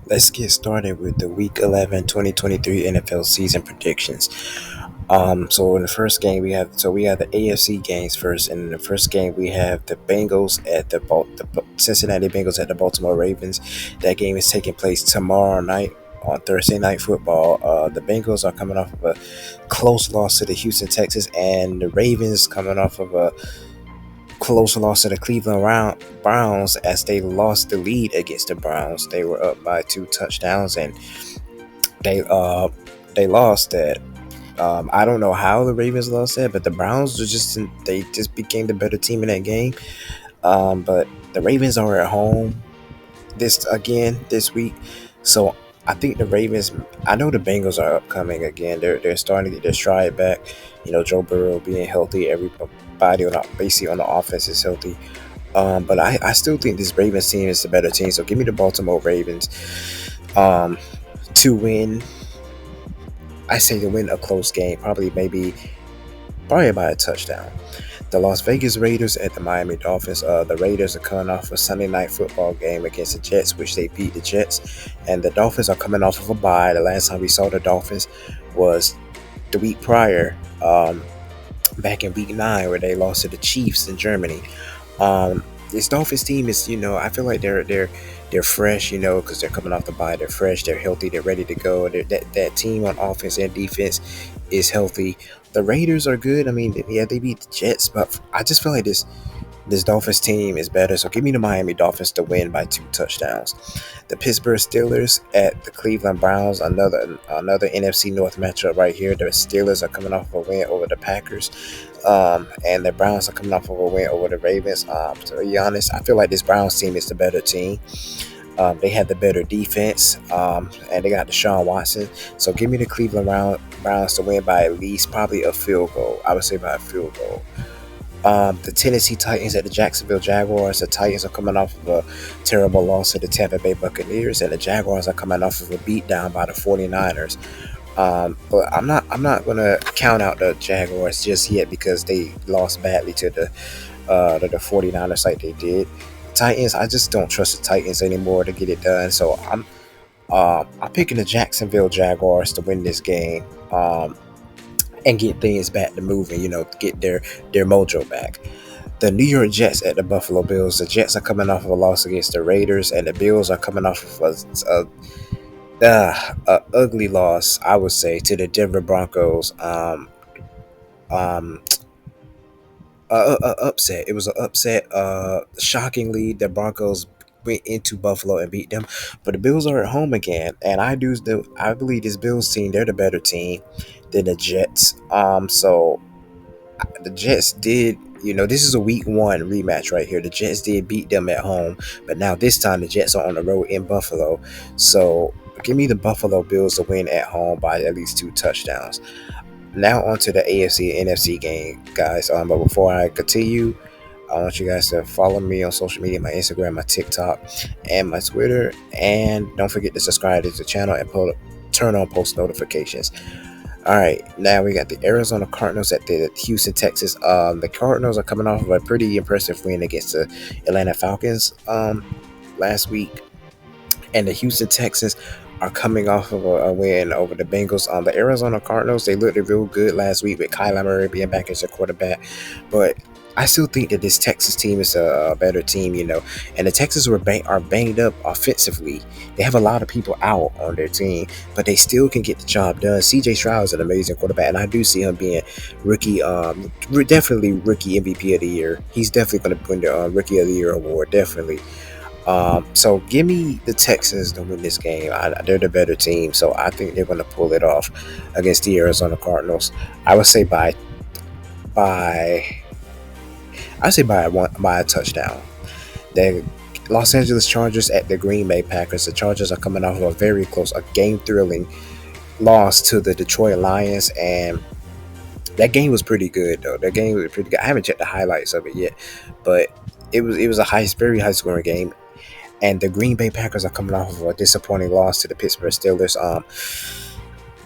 Let's get started with the Week 11 2023 NFL season predictions. So in the first game we have the AFC games first. And in the first game we have the Bengals at the Cincinnati Bengals at the Baltimore Ravens. That game is taking place tomorrow night on Thursday Night Football. The Bengals are coming off of a close loss to the Houston Texans, and the Ravens coming off of a close loss to the Browns as they lost the lead against the Browns. They were up by 2 touchdowns, and they uh they lost that. I don't know how the Ravens lost that, but the Browns they just became the better team in that game. But the Ravens are at home this week, so I think the Ravens. I know the Bengals are upcoming again. They're starting to get their stride back. Joe Burrow being healthy, everybody basically on the offense is healthy. But I still think this Ravens team is the better team. So give me the Baltimore Ravens um, to win. I say to win a close game, probably by a touchdown. The Las Vegas Raiders at the Miami Dolphins. The Raiders are coming off a Sunday night football game against the Jets, which they beat the Jets, and the Dolphins are coming off of a bye. The last time we saw the Dolphins was the week prior, back in Week 9, where they lost to the Chiefs in Germany. This Dolphins team is, I feel like they're fresh, because they're coming off the bye. They're fresh, they're healthy, they're ready to go. That team on offense and defense is healthy. The Raiders are good. I mean, yeah, they beat the Jets, but I just feel like this Dolphins team is better. So give me the Miami Dolphins to win by 2 touchdowns. The Pittsburgh Steelers at the Cleveland Browns, another NFC North matchup right here. The Steelers are coming off of a win over the Packers, and the Browns are coming off of a win over the Ravens. To be honest, I feel like this Browns team is the better team. They have the better defense, and they got Deshaun Watson. So give me the Browns to win by at least probably a field goal. I would say by a field goal. The Tennessee Titans at the Jacksonville Jaguars. The Titans are coming off of a terrible loss to the Tampa Bay Buccaneers, and the Jaguars are coming off of a beatdown by the 49ers. But I'm not gonna count out the Jaguars just yet because they lost badly to the 49ers like they did. Titans, I just don't trust the Titans anymore to get it done. So I'm picking the Jacksonville Jaguars to win this game. And get things back to moving, get their mojo back. The New York Jets at the Buffalo Bills. The Jets are coming off of a loss against the Raiders, and the Bills are coming off of a ugly loss, I would say, to the Denver Broncos. Um, upset. It was an upset. Shockingly, the Broncos went into Buffalo and beat them, but the Bills are at home again, and I believe this Bills team, they're the better team than the Jets. So the Jets did. This is a week 1 rematch right here. The Jets did beat them at home, but now this time the Jets are on the road in Buffalo. So give me the Buffalo Bills to win at home by at least 2 touchdowns. Now on to the AFC and NFC game, guys. But before I continue, I want you guys to follow me on social media, my Instagram, my TikTok, and my Twitter. And don't forget to subscribe to the channel and turn on post notifications. All right, now we got the Arizona Cardinals at the Houston Texans. The Cardinals are coming off of a pretty impressive win against the Atlanta Falcons last week, and the Houston Texans are coming off of a win over the Bengals. The Arizona Cardinals, they looked real good last week with Kyler Murray being back as a quarterback, but I still think that this Texas team is a better team, and the Texans are banged up offensively. They have a lot of people out on their team, but they still can get the job done. CJ Stroud is an amazing quarterback, and I do see him being definitely rookie MVP of the year. He's definitely going to win the Rookie of the Year award, definitely. So give me the Texans to win this game. They're the better team, so I think they're going to pull it off against the Arizona Cardinals. I would say by by a touchdown. The Los Angeles Chargers at the Green Bay Packers. The Chargers are coming off of a very close, a game-thrilling loss to the Detroit Lions, and that game was pretty good though. That game was pretty good. I haven't checked the highlights of it yet, but it was a very high scoring game. And the Green Bay Packers are coming off of a disappointing loss to the Pittsburgh Steelers.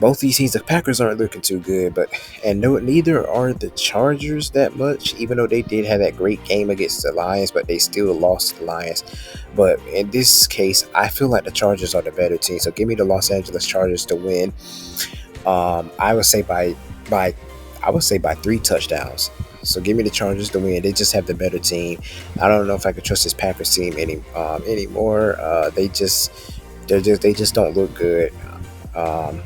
Both these teams, the Packers aren't looking too good, but and no, neither are the Chargers that much. Even though they did have that great game against the Lions, but they still lost to the Lions. But in this case, I feel like the Chargers are the better team. So give me the Los Angeles Chargers to win. I would say by I would say by 3 touchdowns. So give me the Chargers to win. They just have the better team. I don't know if I can trust this Packers team anymore. They just don't look good. Um,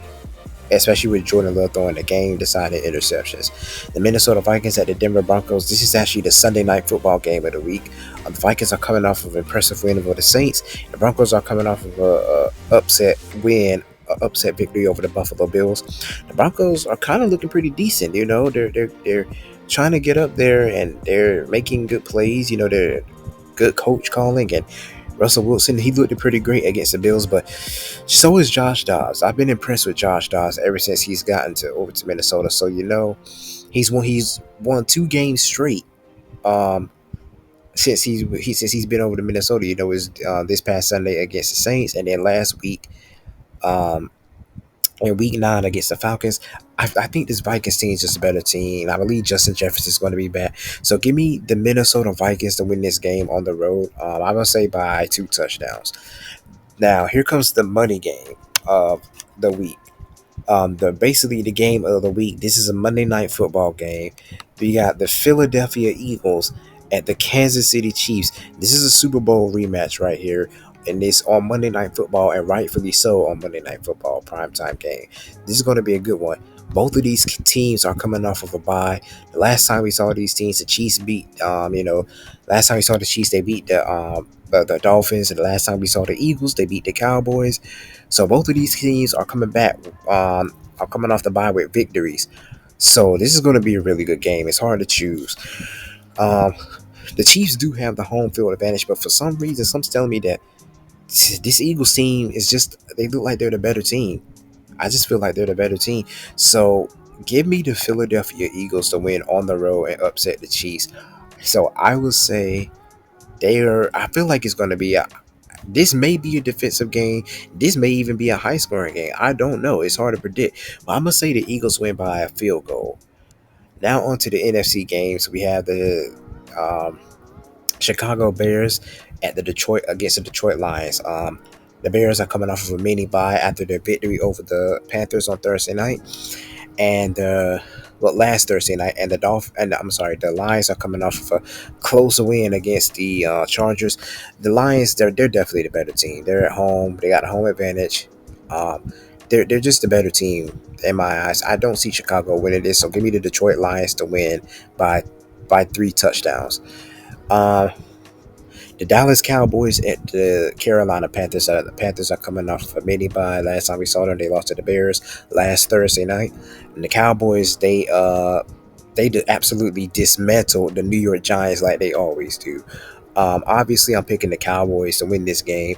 Especially with Jordan Love throwing the game deciding interceptions. The Minnesota Vikings at the Denver Broncos. This is actually the Sunday night football game of the week. The Vikings are coming off of an impressive win over the Saints. The Broncos are coming off of a upset win, a upset victory over the Buffalo Bills. The Broncos are kind of looking pretty decent. You know, they're trying to get up there and they're making good plays. You know, they're good coach calling and Russell Wilson, he looked pretty great against the Bills, but so is Josh Dobbs. I've been impressed with Josh Dobbs ever since he's gotten to over to Minnesota. So he's won 2 games straight. Um, since he's been over to Minnesota. You know, is this past Sunday against the Saints, and then last week, um, in Week 9 against the Falcons. I think this Vikings team is just a better team. I believe Justin Jefferson is going to be back. So give me the Minnesota Vikings to win this game on the road. I'm gonna say by 2 touchdowns. Now here comes the money game of the week. The basically the game of the week. This is a Monday night football game. We got the Philadelphia Eagles at the Kansas City Chiefs. This is a Super Bowl rematch right here. And this on Monday Night Football, and rightfully so on Monday Night Football primetime game. This is going to be a good one. Both of these teams are coming off of a bye. The last time we saw these teams, the Chiefs beat. Last time we saw the Chiefs, they beat the Dolphins, and the last time we saw the Eagles, they beat the Cowboys. So both of these teams are coming back. Are coming off the bye with victories. So this is going to be a really good game. It's hard to choose. Um, the Chiefs do have the home field advantage, but for some reason, some's telling me that this Eagles team is just they look like they're the better team. I just feel like they're the better team. So give me the Philadelphia Eagles to win on the road and upset the Chiefs. So I would say I feel like it's going to be this may be a defensive game. This may even be a high scoring game. I don't know. It's hard to predict. But I'm gonna say the Eagles win by a field goal. Now on to the NFC games. We have the Chicago Bears at the Detroit Lions. The Bears are coming off of a mini bye after their victory over the Panthers on Thursday night, and last Thursday night, and the Lions are coming off of a close win against the Chargers. The Lions, they're definitely the better team. They're at home. They got a home advantage. They're just the better team in my eyes. I don't see Chicago winning this, so give me the Detroit Lions to win by 3 touchdowns. Uh, the Dallas Cowboys at the Carolina Panthers. The Panthers are coming off a mini bye. Last time we saw them, they lost to the Bears last Thursday night. And the Cowboys, absolutely dismantled the New York Giants like they always do. Obviously, I'm picking the Cowboys to win this game.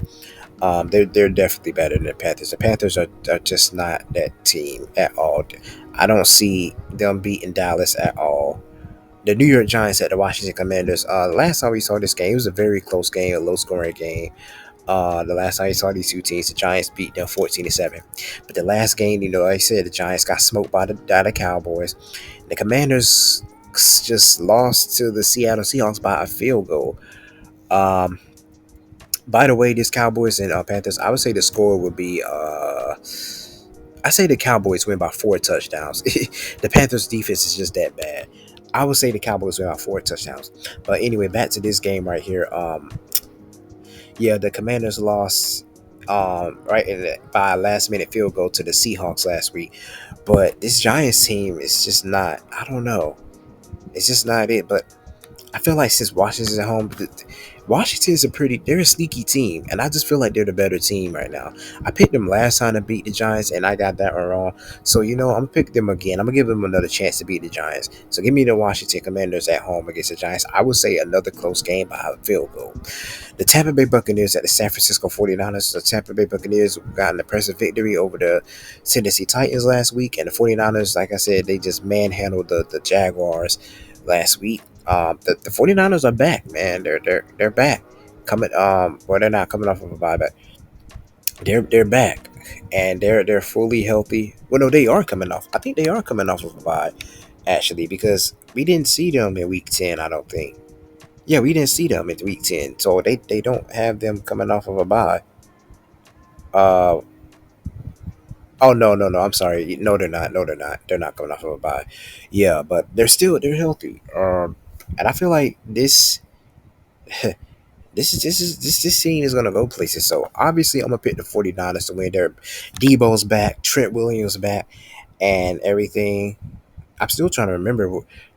They're definitely better than the Panthers. The Panthers are just not that team at all. I don't see them beating Dallas at all. The New York Giants at the Washington Commanders. Last time we saw this game, it was a very close game, a low scoring game. The last time we saw these two teams, the Giants beat them 14-7. But the last game, like I said, the Giants got smoked by the Cowboys. The Commanders just lost to the Seattle Seahawks by a field goal. By the way, this Cowboys and Panthers, I would say the score would be. I say the Cowboys win by 4 touchdowns. The Panthers defense is just that bad. I would say the Cowboys win by 4 touchdowns. But anyway, back to this game right here. Yeah, the Commanders lost by a last minute field goal to the Seahawks last week. But this Giants team is just not. I don't know. It's just not it. But I feel like since Washington's at home, Washington's they're a sneaky team, and I just feel like they're the better team right now. I picked them last time to beat the Giants, and I got that one wrong. So, I'm going to pick them again. I'm going to give them another chance to beat the Giants. So, give me the Washington Commanders at home against the Giants. I would say another close game by a field goal. The Tampa Bay Buccaneers at the San Francisco 49ers. The Tampa Bay Buccaneers got an impressive victory over the Tennessee Titans last week, and the 49ers, like I said, they just manhandled the Jaguars last week. The 49ers are back, man. They're back. They're not coming off of a buyback. They're back. back and they're fully healthy. Well, no, they are coming off. I think they are coming off of a bye actually because we didn't see them in week 10. I don't think. Yeah, we didn't see them in week 10, so they don't have them coming off of a bye. Uh, oh no, I'm sorry. No, they're not. No, they're not. They're not coming off of a bye. Yeah, but they're healthy. And I feel like this scene is gonna go places. So obviously I'm gonna pick the 49ers to win. Their Debo's back, Trent Williams back, and everything. I'm still trying to remember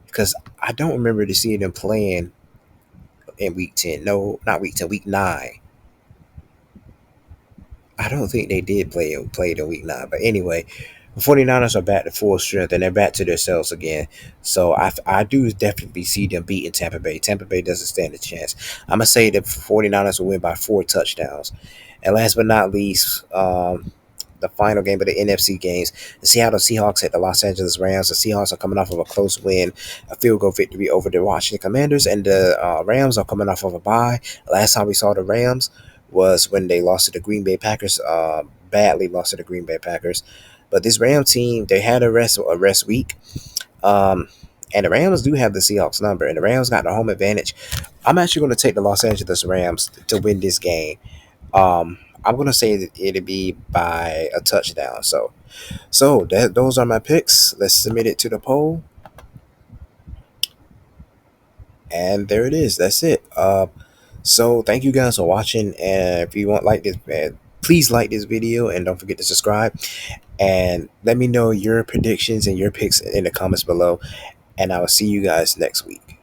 because I don't remember to seeing them playing in week 10. No, not week 10, week 9. I don't think they did play it in week 9. But anyway, the 49ers are back to full strength and they're back to themselves again. So I do definitely see them beating Tampa Bay. Tampa Bay doesn't stand a chance. I'm going to say the 49ers will win by 4 touchdowns. And last but not least, the final game of the NFC games, the Seattle Seahawks at the Los Angeles Rams. The Seahawks are coming off of a close win, a field goal victory over the Washington Commanders, and the Rams are coming off of a bye. Last time we saw the Rams was when they lost to the Green Bay Packers, badly lost to the Green Bay Packers. But this Ram team, they had a rest week. Um, and the Rams do have the Seahawks number, and the Rams got the home advantage. I'm actually going to take the Los Angeles Rams to win this game. I'm gonna say that it'll be by a touchdown. So those are my picks. Let's submit it to the poll, and there it is. That's it. So thank you guys for watching, and if you want like this, please like this video and don't forget to subscribe. And let me know your predictions and your picks in the comments below, and I will see you guys next week.